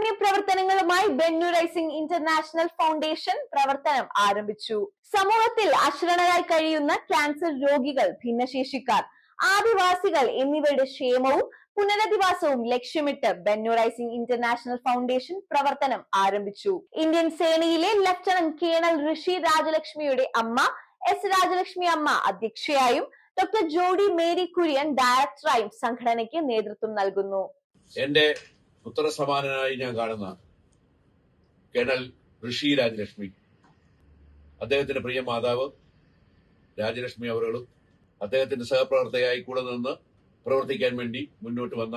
കാരുണ്യ പ്രവർത്തനങ്ങളുമായി Bennu rising international foundation പ്രവർത്തനം ആരംഭിച്ചു. സമൂഹത്തിൽ അശരണരായി കഴിയുന്ന ക്യാൻസർ രോഗികൾ, ഭിന്നശേഷിക്കാർ, ആദിവാസികൾ എന്നിവരുടെ ക്ഷേമവും പുനരധിവാസവും ലക്ഷ്യമിട്ട് ബെന്നു റൈസിംഗ് ഇന്റർനാഷണൽ ഫൗണ്ടേഷൻ പ്രവർത്തനം ആരംഭിച്ചു. ഇന്ത്യൻ സേനയിലെ ലഫ്റ്റനന്റ് കേണൽ ഋഷി രാജലക്ഷ്മിയുടെ അമ്മ എസ് രാജലക്ഷ്മി അമ്മ അധ്യക്ഷയായും ഡോക്ടർ ജോഡി മേരി കുര്യൻ ഡയറക്ടറായും സംഘടനയ്ക്ക് നേതൃത്വം നൽകുന്നു. എന്റെ പുത്രസമാനനായി ഞാൻ കാണുന്ന കേണൽ ഋഷി രാജലക്ഷ്മി, അദ്ദേഹത്തിന്റെ പ്രിയ മാതാവ് രാജലക്ഷ്മി അവറുകളും അദ്ദേഹത്തിന്റെ സഹപ്രവർത്തകയായി കൂടെ നിന്ന് പ്രവർത്തിക്കാൻ വേണ്ടി മുന്നോട്ട് വന്ന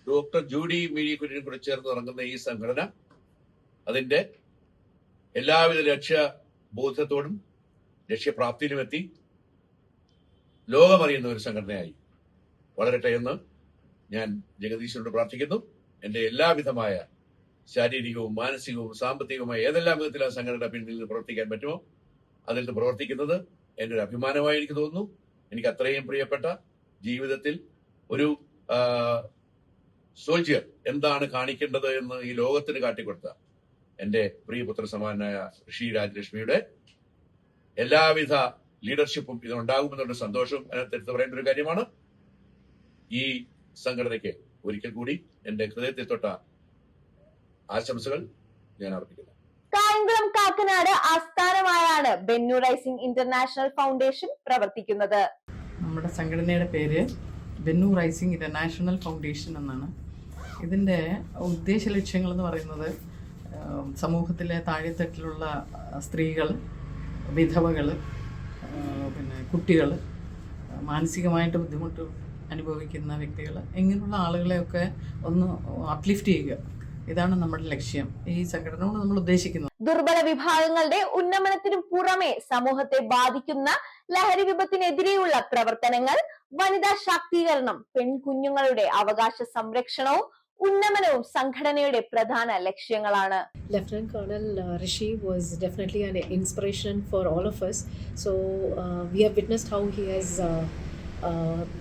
ഡോക്ടർ ജൂഡി മേരി കുര്യൻ കൂടെ ചേർന്ന് ഇറങ്ങുന്ന ഈ സംഘടന അതിന്റെ എല്ലാവിധ ലക്ഷ്യബോധത്തോടും ലക്ഷ്യപ്രാപ്തിയിലുമെത്തി ലോകമറിയുന്ന ഒരു സംഘടനയായി വളരട്ടെ എന്ന് ഞാൻ ജഗദീശനോട് പ്രാർത്ഥിക്കുന്നു. എന്റെ എല്ലാവിധമായ ശാരീരികവും മാനസികവും സാമ്പത്തികവുമായ ഏതെല്ലാം വിധത്തിൽ ആ സംഘടന പിന്നിൽ നിന്ന് പ്രവർത്തിക്കാൻ പറ്റുമോ അതിൽ നിന്ന് പ്രവർത്തിക്കുന്നത് എന്റെ ഒരു അഭിമാനമായി എനിക്ക് തോന്നുന്നു. എനിക്ക് അത്രയും പ്രിയപ്പെട്ട, ജീവിതത്തിൽ ഒരു സോൾജിയർ എന്താണ് കാണിക്കേണ്ടത് എന്ന് ഈ ലോകത്തിന് കാട്ടിക്കൊടുത്ത എന്റെ പ്രിയപുത്ര സമാനായ ഋഷി രാജലക്ഷ്മിയുടെ എല്ലാവിധ ലീഡർഷിപ്പും ഇതിനുണ്ടാകുമെന്നുള്ള സന്തോഷവും അതിനകത്ത് പറയേണ്ട ഒരു കാര്യമാണ്. ഈ സംഘടനയ്ക്ക് ഒരിക്കൽ കൂടി എന്റെ ഹൃദയത്തിൽ തൊട്ട ആശംസകൾ ഞാൻ അർപ്പിക്കുന്നു. കായംകുളം കാക്കനാട് ആസ്ഥാനമായാണ് ബെന്നു റൈസിംഗ് ഇന്റർനാഷണൽ ഫൗണ്ടേഷൻ പ്രവർത്തിക്കുന്നത്. നമ്മുടെ സംഘടനയുടെ പേര് ബെന്നു റൈസിംഗ് ഇന്റർനാഷണൽ ഫൗണ്ടേഷൻ എന്നാണ്. ഇതിന്റെ ഉദ്ദേശ ലക്ഷ്യങ്ങൾ എന്ന് പറയുന്നത് സമൂഹത്തിലെ താഴെത്തട്ടിലുള്ള സ്ത്രീകൾ, വിധവകൾ, പിന്നെ കുട്ടികൾ, മാനസികമായിട്ട് ബുദ്ധിമുട്ട് അനുഭവിക്കുന്ന വ്യക്തികൾ, ഇങ്ങനെയുള്ള ആളുകളെയൊക്കെ ഒന്ന് അപ്ലിഫ്റ്റ് ചെയ്യുക. ഇതാണ് നമ്മുടെ ലക്ഷ്യം ഈ സംഘടന കൊണ്ട് നമ്മൾ ഉദ്ദേശിക്കുന്നത്. ദുർബല വിഭാഗങ്ങളുടെ ഉന്നമനത്തിനു പുറമെ സമൂഹത്തെ ബാധിക്കുന്ന ലഹരി വിപത്തിനെതിരെയുള്ള പ്രവർത്തനങ്ങൾ, വനിതാ ശാക്തീകരണം, പെൺകുഞ്ഞുങ്ങളുടെ അവകാശ സംരക്ഷണവും ഉന്നമനവും സംഘടനയുടെ പ്രധാന ലക്ഷ്യങ്ങളാണ്. Lieutenant Colonel Rishi was definitely an inspiration for all of us. So we have witnessed how he has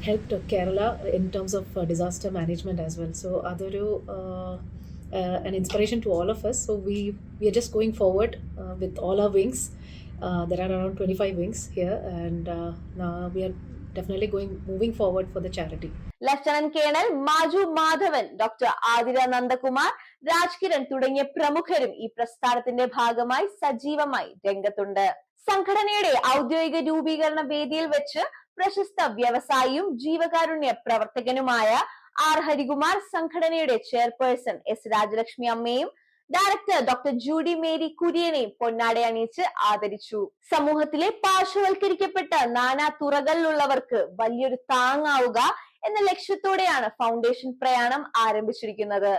helped Kerala in terms of disaster management as well. So adoru an inspiration to all of us. So we are just going forward with all our wings. There are around 25 wings here, and now we are definitely moving forward for the charity. Lieutenant colonel Maju Madhavan, doctor Athira Nandakumar, Rajkiran തുടങ്ങിയ പ്രമുഖരും ഈ പ്രസ്ഥാനത്തിന്റെ ഭാഗമായി സജീവമായി രംഗത്തുണ്ട്. സംഘടനയുടെ ഔദ്യോഗിക രൂപീകരണ വേദിയിൽ വെച്ച് പ്രശസ്ത വ്യവസായിയും ജീവകാരുണ്യ പ്രവർത്തകനുമായ ആർ ഹരികുമാർ, സംഘടനയുടെ ചെയർപേഴ്സൺ എസ് രാജലക്ഷ്മി അമ്മയും ഡയറക്ടർ ഡോക്ടർ ജൂഡി മേരി കുര്യനെയും പൊന്നാട അണിയിച്ച് ആദരിച്ചു. സമൂഹത്തിലെ പാർശ്വവൽക്കരിക്കപ്പെട്ട നാനാ തുറകളിലുള്ളവർക്ക് വലിയൊരു താങ്ങാവുക എന്ന ലക്ഷ്യത്തോടെയാണ് ഫൗണ്ടേഷൻ പ്രയാണം ആരംഭിച്ചിരിക്കുന്നത്.